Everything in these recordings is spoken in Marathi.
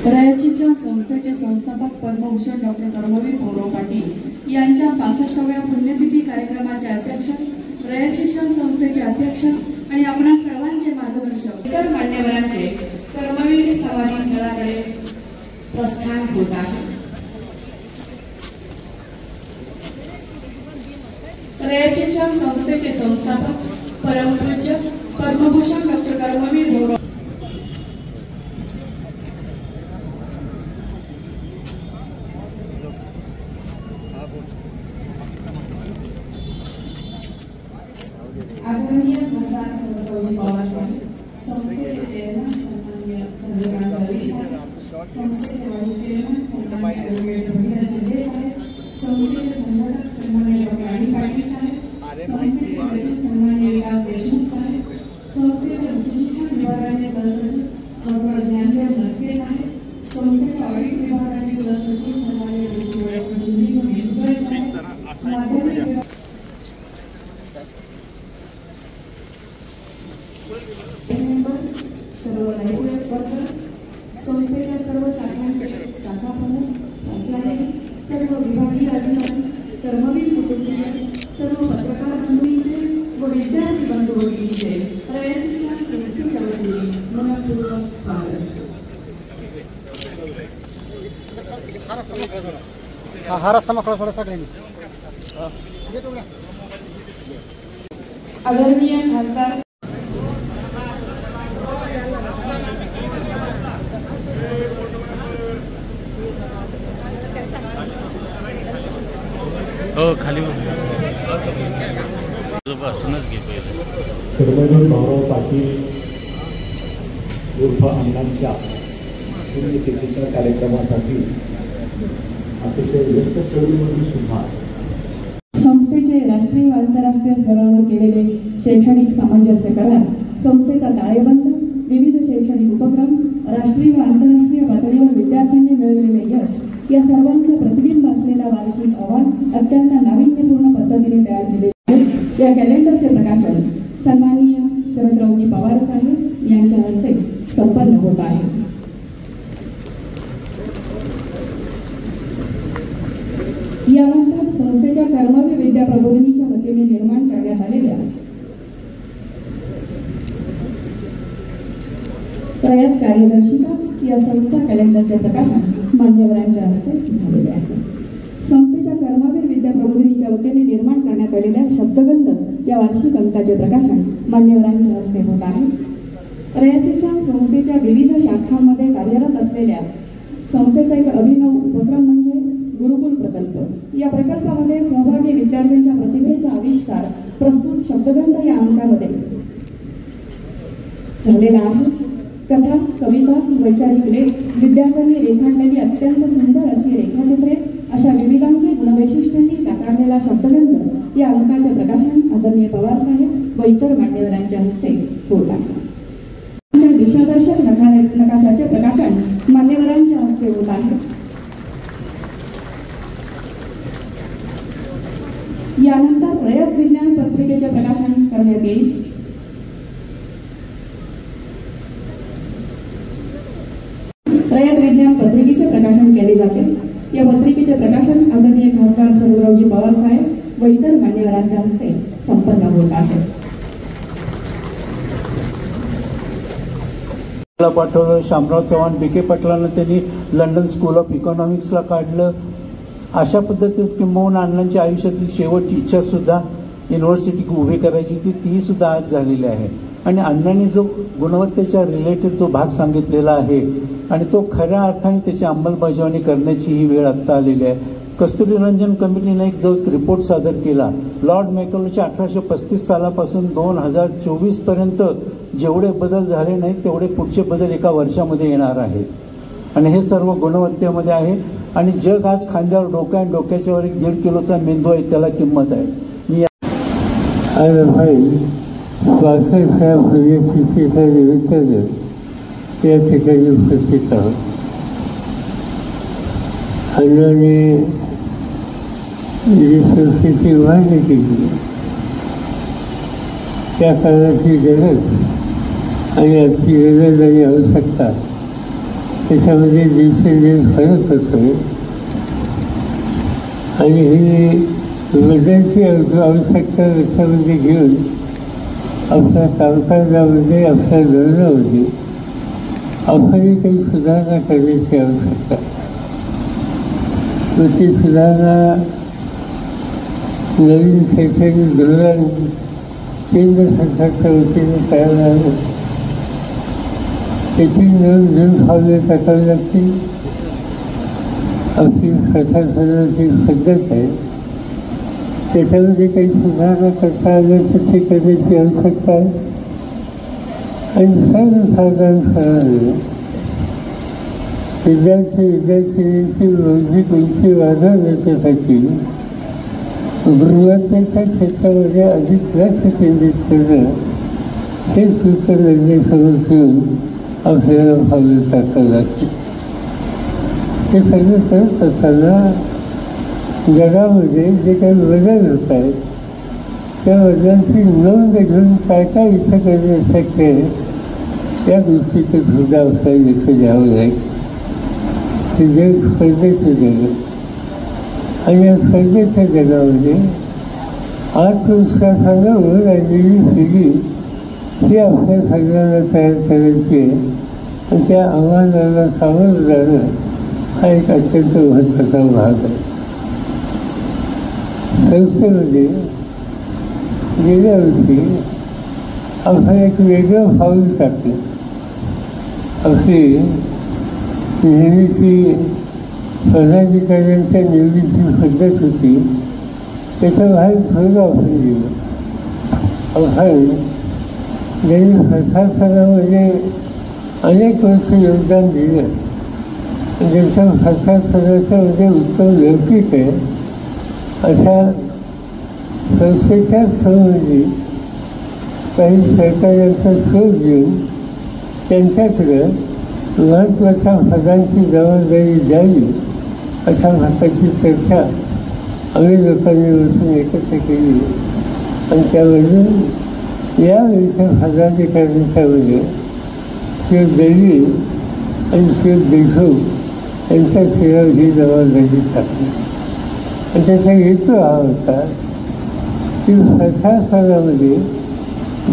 रयत शिक्षण संस्थेचे संस्थापक पद्मभूषण डॉक्टर कर्मवीर भाऊराव पाटील यांच्या 65व्या पुण्यतिथी कार्यक्रमाचे अध्यक्ष, रयत शिक्षण संस्थेचे अध्यक्ष आणि आपणा सर्वांचे मार्गदर्शक इतर मान्यवरांचे कर्मवीर समाधी स्थळाकडे प्रस्थान होत आहे। रयत शिक्षण संस्थेचे संस्थापक परमपूज्य पद्मभूषण डॉक्टर कर्मवीर भाऊराव आदरणीय खासदार चंद्रकांत पवार साहेब, संस्थेचे चेअरमन सन्माननीय चंद्रकांत रवी साहेब, संस्थेचे व्हाईस चेअरमन सन्माननीय ॲडव्होकेट रवींद्र शिंदे साहेब, संस्थेचे संघटक सन्माननीय डॉक्टर अनिल पाटील साहेब, संस्थेचे सचिव सन्माननीय विकास देशमुख साहेब, संस्थेचे उच्च शिक्षण विभागाचे सहसचिव डॉक्टर ज्ञानदेव नसके साहेब, संस्थेच्या ऑडिट विभागाचे सहसचिव सन्माननीय डॉक्टर शिंदे मेहकर साहेब, माध्यमिक सर्व लायब्ररी वर्कर्स, संस्थेच्या सर्व शाखांचे शाखा प्रमुख, प्राचार्य, सर्व विभागीय अधिकारी, कर्मवीर कुटुंबीय, सर्व पत्रकार बंधूंचे व विद्यार्थी बंधू भगिनींचे रयत शिक्षण संस्थेच्या वतीने मनपूर्वक स्वागत। हा रस्ता मागं थोडासा आदरणीय खासदार खाली बसूनच घे पहिले। कर्मवीर भाऊराव पाटील उर्फ अण्णांच्या पुण्यतिथीच्या कार्यक्रमासाठी अतिशय व्यस्त शेड्यूलमधून सुद्धा संस्थेचे राष्ट्रीय व आंतरराष्ट्रीय स्तरावर केलेले शैक्षणिक सामंजस्य करार, संस्थेचा ताळेबंद, विविध शैक्षणिक उपक्रम, राष्ट्रीय व आंतरराष्ट्रीय पातळीवर विद्यार्थ्यांनी मिळवलेले यश या सर्वांचे प्रतिबिंब असलेला वार्षिक अहवाल अत्यंत नाविन्यपूर्ण पद्धतीने तयार केले आहे। या कॅलेंडरचे प्रकाशन सन्माननीय शरदरावजी पवार साहेब यांच्या हस्ते संपन्न होत आहे। यानंतर संस्थेच्या कर्मवीर विद्या प्रबोधिनीच्या वतीने निर्माण करण्यात आलेल्या रयत कार्यदर्शिका या संस्था कॅलेंडरचे प्रकाशन मान्यवरांच्या हस्ते झालेले आहे। संस्थेच्या कर्मवीर विद्या प्रबोधिनीच्या वतीने निर्माण करण्यात आलेल्या शब्दगंध या वार्षिक अंकाचे प्रकाशन मान्यवरांच्या हस्ते होत आहे। रयत शिक्षण संस्थेच्या विविध शाखांमध्ये कार्यरत असलेल्या संस्थेचा एक अभिनव उपक्रम म्हणजे गुरुकुल प्रकल्प। या प्रकल्पामध्ये सहभागी विद्यार्थ्यांच्या प्रतिभेचा आविष्कार प्रस्तुत शब्दगंध या अंकामध्ये झालेला आहे। कथा, कविता, वैचारिक लेख, विद्यार्थ्यांनी रेखाटलेली अत्यंत सुंदर अशी रेखाचित्रे अशा विविधांगी गुणवैशिष्ट्यांनी साकारलेला शब्दगंध या अंकाचे प्रकाशन आदरणीय पवार साहेब व इतर मान्यवरांच्या हस्ते होत आहे। दिशादर्शक नकाशाचे प्रकाशन मान्यवरांच्या हस्ते होत आहे। यानंतर रयत विज्ञान पत्रिकेचे प्रकाशन करण्यात येईल। रयत विज्ञान पत्रिकेचे प्रकाशन केले जाते। या पत्रिकेचे प्रकाशन आदरणीय खासदार शरदरावजी पवार साहेब व इतर मान्यवरांच्या हस्ते संपन्न होत आहे। पाठवलं शामराव चव्हाण, बीके पाटलांना त्यांनी लंडन स्कूल ऑफ इकॉनॉमिक्सला काढलं। अशा पद्धतीत किंबहुना अण्णांच्या आयुष्यातील शेवटची इच्छा सुद्धा युनिव्हर्सिटी उभी करायची होती, ती सुद्धा आज झालेली आहे। आणि अण्णांनी जो गुणवत्तेच्या रिलेटेड जो भाग सांगितलेला आहे आणि तो खऱ्या अर्थाने त्याची अंमलबजावणी करण्याची ही वेळ आत्ता आलेली आहे। कस्तुरीरंजन कमिटीने एक जो रिपोर्ट सादर केला, लॉर्ड मॅकॉलेच्या 1835 सालापासून 2024 पर्यंत जेवढे बदल झाले नाहीत तेवढे पुढचे बदल एका वर्षामध्ये येणार आहेत आणि हे सर्व गुणवत्तेमध्ये आहे। आणि जग आज खांद्यावर डोक्याच्या वर 1.5 किलोचा मेंदू आहे, त्याला किंमत आहे। मी या ठिकाणी उपस्थित आहोत। अण्णांनी जी संस्कृती उभारणी केली त्या काळाची गरज आणि आजची गरज आणि आवश्यकता त्याच्यामध्ये दिवसेंदिवस फरक होतोय आणि ही बदलची आवश्यकता लक्षामध्ये घेऊन आपल्या कामकाजामध्ये आपल्या धोरणामध्ये आपणही काही सुधारणा करण्याची आवश्यकता ती सुधारणा नवीन शैक्षणिक धोरण केंद्र सरकारच्या वतीने तयार आहे त्याची नवीन पावले टाकावी लागतील आपली प्रशासनाची पद्धत आहे त्याच्यामध्ये काही सुधारणा करता आल्या तर ते करण्याची आवश्यकता आहे आणि सर्वसाधारणपणे विद्यार्थिनींची बौद्धिक उंची वाढवण्यासाठी गुणवत्तेच्या क्षेत्रामध्ये अधिक लक्ष केंद्रित करणं हे सूचनांनी ठेवून आपल्याला पावले टाकावं लागते हे सगळं करत असताना जगामध्ये जे काही बदल होत आहेत त्या बदलांची नोंद घेऊन काय काय इथं करणे शक्य आहे त्या गोष्टीचं सुद्धा आपल्याला इथं द्यावं लागेल हे जग स्पर्धेचं जग आणि या स्पर्धेच्या जगामध्ये आत्मविश्वासानं वर आलेली पिढी ही आपल्या सगळ्यांना तयार करायची आहे आणि त्या आव्हानाला सामोरं जाणं हा एक अत्यंत महत्त्वाचा भाग आहे संस्थेमध्ये गेल्या वर्षी आपण एक वेगळं पाऊल टाकलं आपली नेहमीची पदाधिकाऱ्यांच्या निवडीची पद्धत होती त्याच्या बाहेर थोडं आपण गेलो आपण ज्यांनी प्रशासनामध्ये अनेक वर्ष योगदान दिलं ज्यांच्या प्रशासनाच्यामध्ये उत्तम लौकिक आहे अशा संस्थेच्या सहयोगी काही सहकार्याचा शोध घेऊन त्यांच्याकडं महत्त्वाच्या पदांची जबाबदारी द्यावी अशा प्रकारची चर्चा आम्ही लोकांनी बसून एकत्र केली आणि त्यावरून यावेळीच्या पदाधिकाऱ्यांच्यामध्ये श्री देवी आणि श्री देशमुख यांच्या शिरावर ही जबाबदारी टाकली आणि त्याचा हेतू हा होता की प्रशासनामध्ये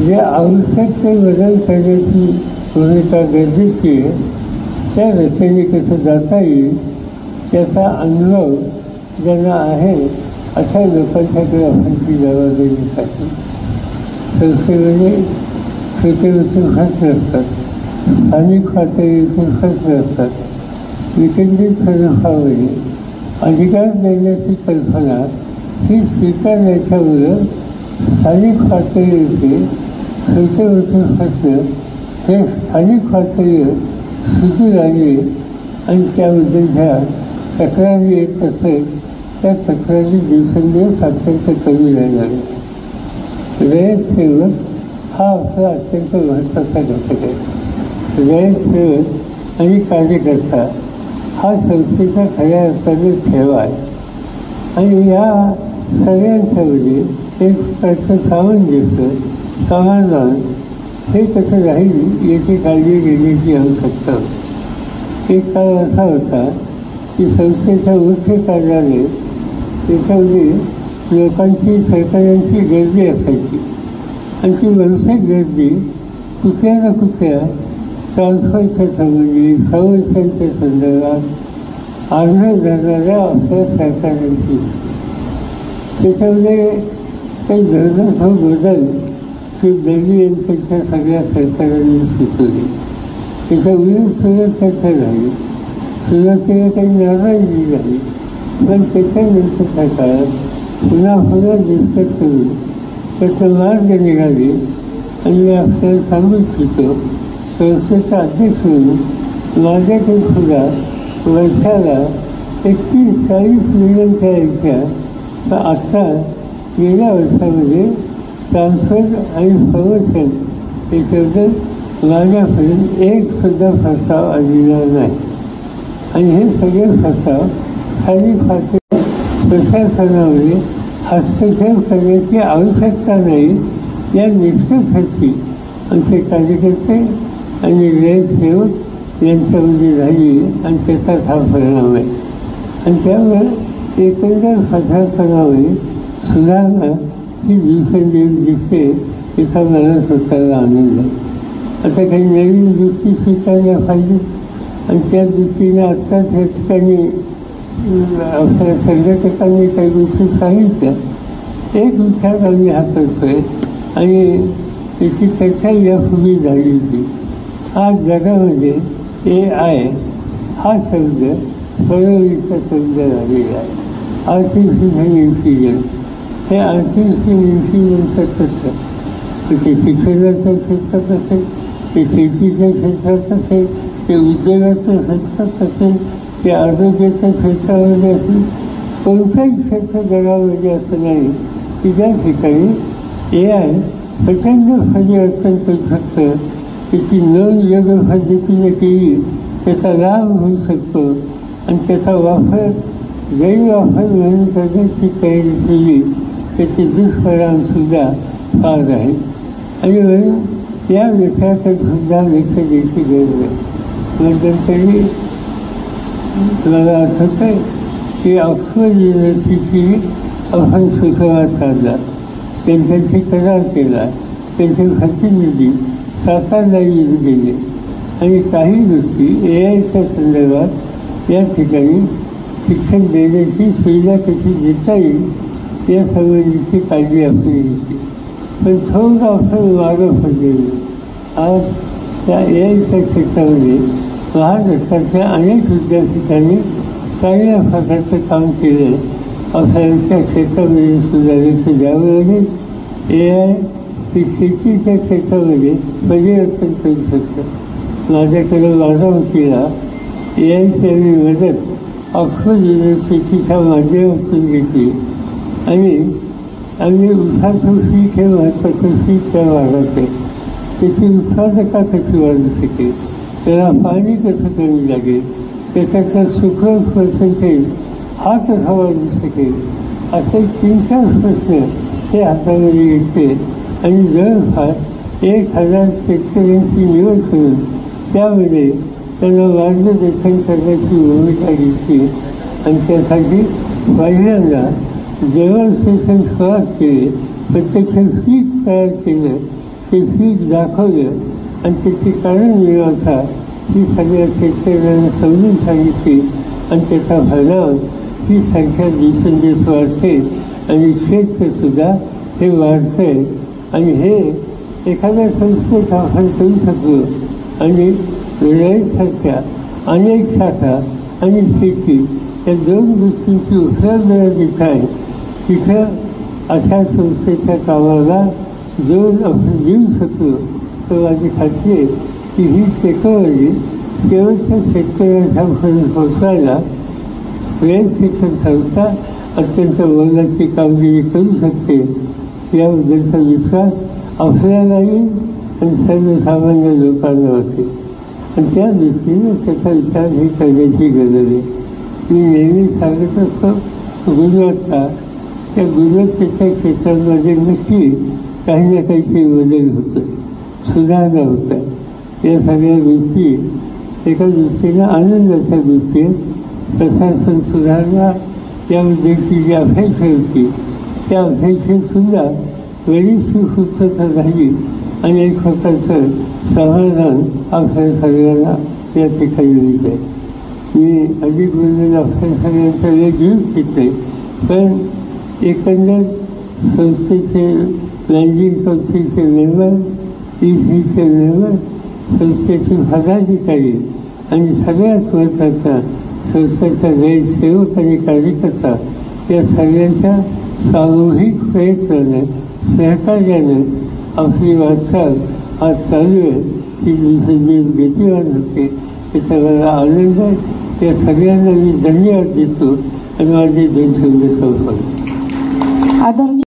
जे आवश्यक ते बदल करण्याची भूमिका गरजेची आहे त्या रस्त्याने कसं जाता येईल त्याचा अनुभव ज्यांना आहे अशा लोकांच्याकडे आपण ती जबाबदारी टाकली संस्थेमध्ये छोटे उचून खर्च नसतात स्थानिक पातळीतून खर्च नसतात विकेंद्रित स्वरूपामध्ये अधिकार देण्याची कल्पना ही स्वीकारण्याच्यामुळं स्थानिक पातळीवरचे छोटे उचून खर्च हे स्थानिक पातळीवर सुरू लागले आणि त्याबद्दलच्या तक्रारी येत असेल त्या तक्रारी दिवसेंदिवस अत्यंत कमी राहणार रयतसेवक हा आपला अत्यंत महत्त्वाचा घटक आहे रयतसेवक आणि कार्यकर्ता हा संस्थेचा खऱ्या अर्थाने ठेवा आहे आणि या सगळ्यांच्यामध्ये एक प्रकारचं सामंजस्य समाधान हे कसं राहील याची काळजी घेण्याची आवश्यकता होती एक काळ असा होता की संस्थेच्या मुख्य कार्यालय त्याच्यामध्ये लोकांची सहकार्यांची गर्दी असायची आणि ती व्यावसायिक गर्दी कुठल्या ना कुठल्या ट्रान्सफरच्या संबंधी प्रवाशांच्या संदर्भात आग्रह धरणाऱ्या आपल्या सहकार्यांची त्याच्यामध्ये काही धोरणात्मक बदल श्री देवी यांच्या सगळ्या सहकार्यांनी सुचवली त्याच्या उलट सुरुवात चर्चा झाली सुरुवातीला काही नाराजी झाली पण त्याच्यानंतरच्या काळात पुन्हा डिस्कस करून त्याचा मार्ग निघाले आणि मी आपल्याला सांगू इच्छितो संस्थेचा अध्यक्ष म्हणून माझ्याकडे सुद्धा वर्षाला 30-40 मिलियनच्या यायच्या तर आत्ता गेल्या वर्षामध्ये ट्रान्सफर आणि प्रमोशन याच्याबद्दल माझ्यापर्यंत एक सुद्धा प्रस्ताव आलेला नाही आणि हे सगळे प्रस्ताव स्थानिक पातळीवर प्रशासनामध्ये हस्तक्षेप करण्याची आवश्यकता नाही या निष्कर्षाची आमचे कार्यकर्ते आणि रयतसेवक यांच्यामध्ये झाली आणि त्याचाच हा परिणाम आहे. आणि त्यामुळे एकंदर मतदारसंघामध्ये सुधारणा ही दिवसेंदिवस दिसते, याचा मला स्वतःला आनंद आहे. आता काही नवीन दृष्टी स्वीकारल्या पाहिजे आणि त्या दृष्टीने आत्ताच या ठिकाणी आपल्या संघटकांनी काही गोष्टी सांगितल्या. एक विचार आम्ही हा करतोय आणि त्याची चर्चा यापूर्वी झाली होती. आज जगामध्ये AI हा शब्द बरोबरीचा शब्द झालेला आहे. आर्टिफिशियल इंटेलिजन्स हे आर्टिफिशियल इंटेलिजन्सचं तत्व ते शिक्षणाच्या क्षेत्रात असेल, ते शेतीच्या क्षेत्रात असेल, ते उद्योगाच्या क्षेत्रात असेल, ते आरोग्याच्या क्षेत्रामध्ये असेल, कोणत्याही क्षेत्र जगामध्ये असं नाही की ज्या ठिकाणी AI प्रचंड परिवर्तन करू शकतं. त्याची नोंद योग्य पद्धतीने केली त्याचा लाभ होऊ शकतो आणि त्याचा वापर गैरवापर म्हणून करण्याची तयारी केली त्याचे दुष्परिणामसुद्धा फार आहे. आणि म्हणून या विषयाकडे सुद्धा लक्ष द्यायची गरज आहे. नंतरी मला आठवत आहे की ऑक्सफर्ड युनिव्हर्सिटी आपण सुसंवाद साधला, त्यांच्याशी करार केला, त्यांचे प्रतिनिधी सातारला येऊन गेले आणि काही गोष्टी AIच्या संदर्भात या ठिकाणी शिक्षण देण्याची सुविधा कशी देता येईल या संबंधीची काळजी आपली घेतली. पण थोडं आपण मागं पडलेलो. आज त्या AIच्या क्षेत्रामध्ये महाराष्ट्राच्या अनेक विद्यापीठांनी चांगल्या प्रकारचं काम केलं आहे. आपल्या क्षेत्रामध्ये सुद्धा लक्ष द्यावं लागेल. AI ही शेतीच्या क्षेत्रामध्ये परिवर्तन करू शकतं. माझ्याकडे बारामतीला AIची आम्ही मदत ऑक्सफर्ड युनिव्हर्सिटीच्या माध्यमातून घेतली आणि आम्ही उसाचं पीक हे महत्त्वाचं पीक त्या भागात आहे. त्याची उत्पादकता कशी वाढू शकेल, त्याला पाणी कसं कमी लागेल, त्याच्यातला सुक्रोज पर्सेंटेज हा कसा वाढू शकेल, असे 3-4 प्रश्न हे हातामध्ये घेतले आणि जवळपास 1000 शेतकऱ्यांची निवड करून त्यामध्ये त्यांना मार्गदर्शन करण्याची भूमिका घेतली आणि त्यासाठी पहिल्यांदा डेमॉन्स्ट्रेशन सुरुवात केले. प्रत्यक्ष पीक तयार केलं, ते पीक दाखवलं आणि त्याची कारणमीमांसा ही सगळ्या शेतकऱ्यांना समजून सांगितली आणि त्याचा परिणाम ही संख्या दिवसेंदिवस वाढते आणि क्षेत्रसुद्धा हे वाढतं आहे. आणि हे एखाद्या संस्थेत आपण करू शकलो आणि वेळेसारख्या अनेक शाखा आणि शेती या 2 गोष्टींची उपलब्धता जिथं आहे तिथं अशा संस्थेच्या कामाला जोर आपण देऊ शकलो तर माझी खात्री आहे की ही टेक्नॉलॉजी शेवटच्या शेतकऱ्यांच्यापर्यंत पोहोचायला वेळ शिक्षण संस्था अत्यंत मोलाची कामगिरी करू शकते. याबद्दलचा विश्वास आपल्यालाही आणि सर्वसामान्य लोकांना असेल आणि त्या दृष्टीने त्याचा विचार ही करण्याची गरज आहे. मी नेहमी सांगत असतो गुणवत्ता, त्या गुणवत्तेच्या क्षेत्रांमध्ये नक्की काही ना काहीतरी बदल होतो, सुधारणा होतात. या सगळ्या गोष्टी एका दृष्टीने आनंदाच्या गोष्टी आहेत. प्रशासन सुधारणा याबद्दलची जी अपेक्षा होती त्या अपेक्षेतसुद्धा बरीचशी पूर्तता झाली आणि एक प्रकारचं समाधान आपल्या सगळ्यांना या ठिकाणी मिळत आहे. मी अधिक बोललेलं आपल्या सगळ्यांचा वेळ घेऊ इच्छिते, पण एकंदर संस्थेचे मॅनेजिंग काउन्सिलचे मेंबर, ECचे मेंबर, संस्थेचे पदाधिकारी आणि सगळ्यात महत्त्वाचा संस्थेचा गैरसेवक आणि कार्यकर्ता या सगळ्यांच्या सामूहिक प्रयत्नाने सहकार्याने आपली वाटचाल आज चालू आहे ती दिवसेंदिवस गतिमान होते. त्याचा मला आनंद आहे. त्या सगळ्यांना मी धन्यवाद देतो आणि माझे 2 शब्द संपवतो. आदरणीय